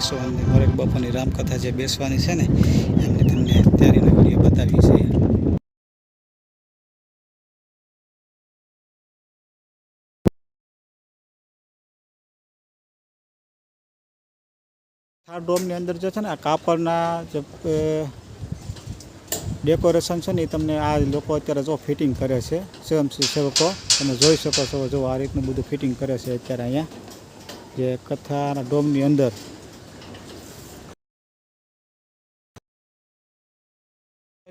વિશ્વની મોરારી બાપુની રામકથા જે બેસવાની છે ને એમની તમને તૈયારીનો વિડીયો બતાવી છે। આ ડોમની અંદર જે છે ને આ કાપડના જે ડેકોરેશન છે ને એ તમને આ લોકો અત્યારે જો ફિટિંગ કરે છે। સ્વયંસેવકો તમે જોઈ શકો છો, જો આ રીતનું બધું ફિટિંગ કરે છે અત્યારે અહીંયા જે કથાના ડોમની અંદર।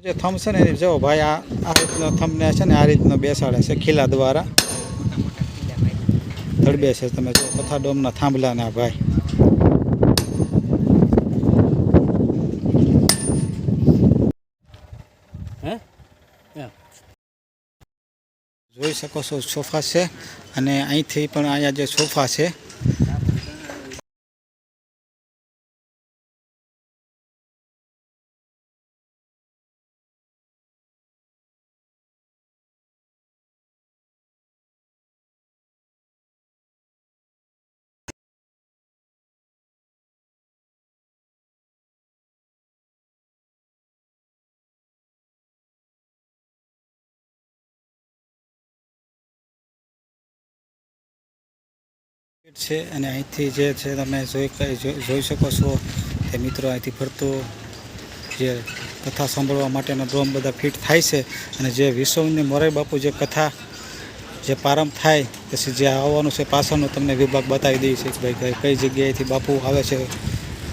જે થંભ છે ને જો ભાઈ આ રીતનો થંભને છે ને આ રીતનો બેસાડે છે ખીલા દ્વારા ધડબે છે। તમે જો કથા ડોમના થાંભલાના ભાઈ જોઈ શકો છો સોફા છે અને અહીંથી પણ અહીંયા જે સોફા છે છે અને અહીંથી જે છે તમે જોઈ શકો છો કે મિત્રો અહીંથી ફરતું જે કથા સાંભળવા માટેનો ડ્રોમ બધા ફિટ થાય છે અને જે વિશ્વની મોરારી બાપુ જે કથા જે પ્રારંભ થાય પછી જે આવવાનું છે પાછળનો તમને વિભાગ બતાવી દઈએ છીએ કે ભાઈ કઈ જગ્યાએથી બાપુ આવે છે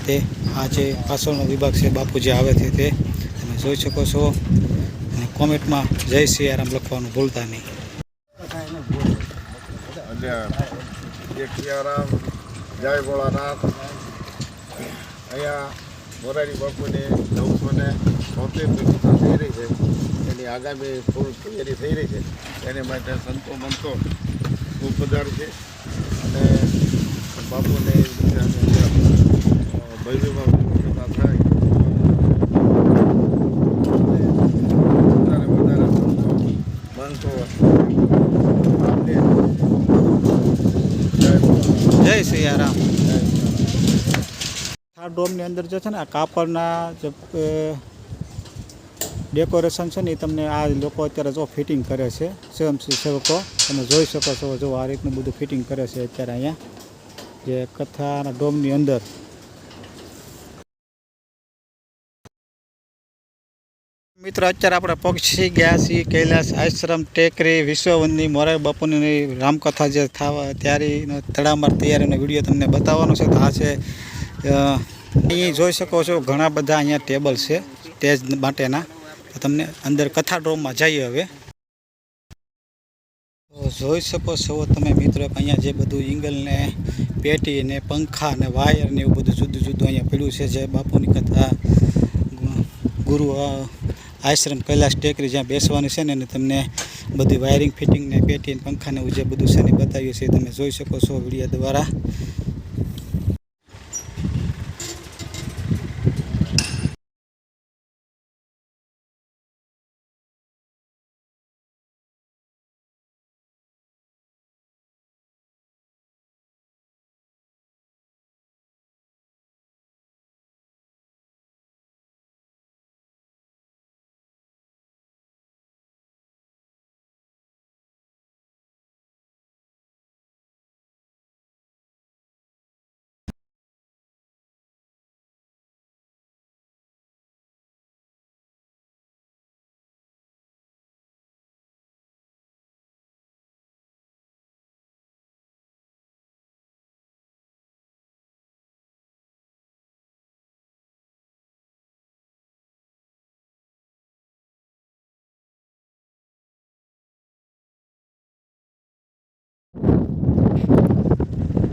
તે આ જે પાછળનો વિભાગ છે બાપુ જે આવે છે તે તમે જોઈ શકો છો। અને કોમેન્ટમાં જય સિયારામ લખવાનું ભૂલતા નહીં। જય સિયારામ, જય ભોળાનાથ। અહીંયા મોરારી બાપુની 973મી કથા થઈ રહી છે, એની આગામી ફૂલ તૈયારી થઈ રહી છે। એને માટે સંતો મંતો ખૂબ પધાર છે અને બાપુને ભવ્યમાં કથા થાય વધારે મંતો જય સિયારામ। આ ડોમની અંદર જે છે ને આ કાપડના જે ડેકોરેશન છે ને એ તમને આ લોકો અત્યારે જો ફિટિંગ કરે છે। સ્વયંસેવકો તમે જોઈ શકો છો, જો આ રીતનું બધું ફિટિંગ કરે છે અત્યારે અહીંયા જે કથાના ડોમની અંદર। મિત્રો અત્યારે આપણે પહોંચી ગયા છીએ કૈલાસ આશ્રમ ટેકરી વિશ્વવંદની મોરારી બાપુની રામકથા જે થવા તૈયારીનો તડામાર તૈયારીનો વિડીયો તમને બતાવવાનો છે। તો આ છે અહીં જોઈ શકો છો ઘણા બધા અહીંયા ટેબલ છે સ્ટેજ માટેના। તો તમને અંદર કથા ડ્રોમમાં જઈએ હવે। તો જોઈ શકો છો તમે મિત્રો અહીંયા જે બધું ઈંગલ ને પેટી ને પંખા ને વાયર ને એવું બધું જુદું જુદું અહીંયા પડ્યું છે જે બાપુની કથા ગુરુ આશ્રમ કૈલાસ ટેકરી જ્યાં બેસવાની છે ને તમને બધી વાયરિંગ ફિટિંગ ને પેટી ને પંખા ને જે બધું છે ને બતાવ્યું છે તમે જોઈ શકો છો વિડીયો દ્વારા।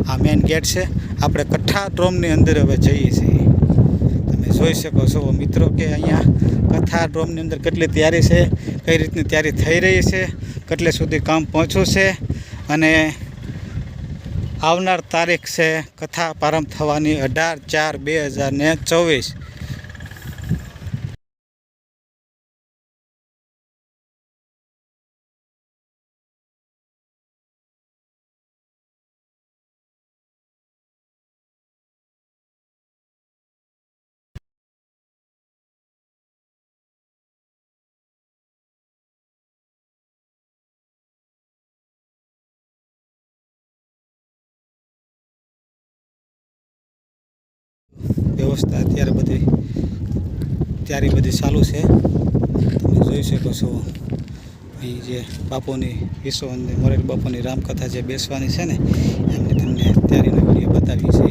આ મેન ગેટ છે, આપણે કથા ડ્રોમની અંદર હવે જઈએ છીએ। તમે જોઈ શકો છો મિત્રો કે અહીંયા કથા ડ્રોમની અંદર કેટલી તૈયારી છે, કઈ રીતની તૈયારી થઈ રહી છે, કેટલે સુધી કામ પહોંચ્યું છે અને આવનાર તારીખ છે કથા પ્રારંભ થવાની 18/4/2024। વ્યવસ્થા અત્યારે બધી તૈયારી બધી ચાલુ છે. તમે જોઈ શકો છો અહીં જે બાપુની વિશ્વવંદની મોરારી બાપુની રામકથા જે બેસવાની છે ને એમની તમને તૈયારીનો વિડીયો બતાવી છે.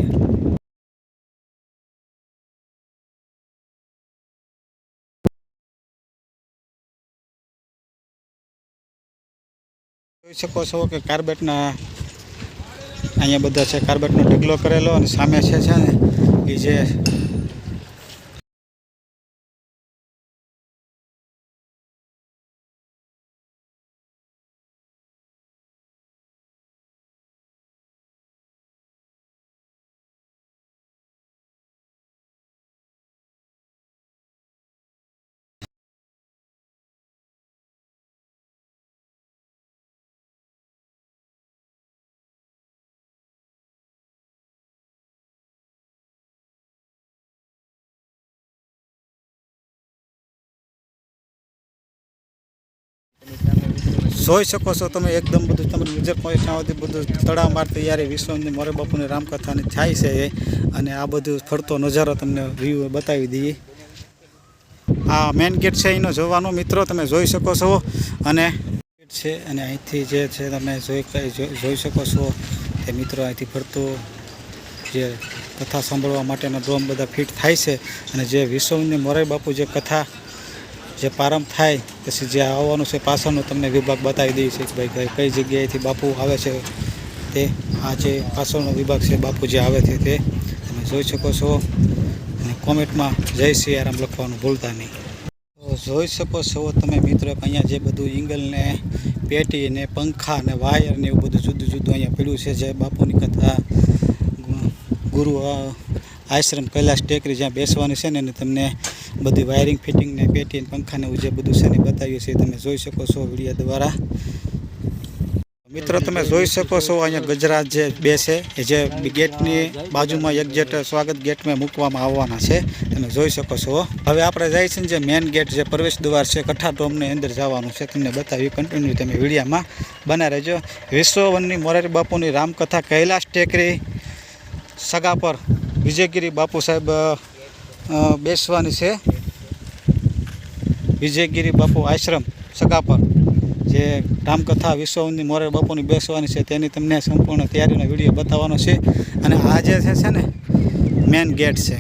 જોઈ શકો છો કે કાર્બેટના અહીંયા બધા છે, કાર્બેટનો ઢગલો કરેલો અને સામે છે ને એ જે જોઈ શકો છો તમે એકદમ બધું તમારી નજર પહોંચવાથી બધું તડામાર તૈયારી વિશ્વની મોરારી બાપુની રામકથાની થાય છે. અને આ બધું ફરતો નજારો તમને વ્યૂ બતાવી દઈએ. આ મેઇન ગેટ છે એનો જોવાનો મિત્રો તમે જોઈ શકો છો. અને ગેટ છે અને અહીંથી જે છે તમે જોઈ શકો છો કે મિત્રો અહીંથી ફરતો જે કથા સાંભળવા માટેના ડ્રોમ બધા ફિટ થાય છે. અને જે વિશ્વની મોરારી બાપુ જે કથા જે પ્રારંભ થાય પછી જે આવવાનું છે પાછળનો તમને વિભાગ બતાવી દઈએ છીએ કે ભાઈ કઈ જગ્યાએથી બાપુ આવે છે તે આ જે પાછળનો વિભાગ છે બાપુ જે આવે છે તે તમે જોઈ શકો છો. અને કોમેન્ટમાં જય સિયારામ લખવાનું ભૂલતા નહીં. તો જોઈ શકો છો તમે મિત્રો અહીંયા જે બધું ઈંગલ ને પેટી ને પંખા ને વાયર ને એવું બધું જુદું જુદું અહીંયા પડ્યું છે. જે બાપુની કથા ગુરુ આશ્રમ કૈલાસ ટેકરી જ્યાં બેસવાની છે ને તમને બધી વાયરિંગ ફિટિંગ ને પેટી ને પંખા ને જે બધું છે ને બતાવ્યું છે તમે જોઈ શકો છો વિડીયો દ્વારા. મિત્રો તમે જોઈ શકો છો અહીંયા ગજરાત જે બે છે એ જે ગેટની બાજુમાં એક્ઝેક્ટ સ્વાગત ગેટમાં મૂકવામાં આવવાના છે તમે જોઈ શકો છો. હવે આપણે જાય છે ને જે મેઇન ગેટ જે પ્રવેશ દ્વાર છે કઠા ડોમની અંદર જવાનું છે તમને બતાવી કન્ટિન્યુ તમે વિડીયોમાં બના રહેજો. વિશ્વવનની મોરારી બાપુની રામકથા કૈલાસ ટેકરી સગા પર વિજયગીરી બાપુ સાહેબ બેસવાની છે. વિજયગીરી બાપુ આશ્રમ સગા પર જે રામકથા વિશ્વવંદની મોરારી બાપુની બેસવાની છે તેની તમને સંપૂર્ણ તૈયારીનો વિડીયો બતાવવાનો છે. અને આ જે છે ને મેઇન ગેટ છે.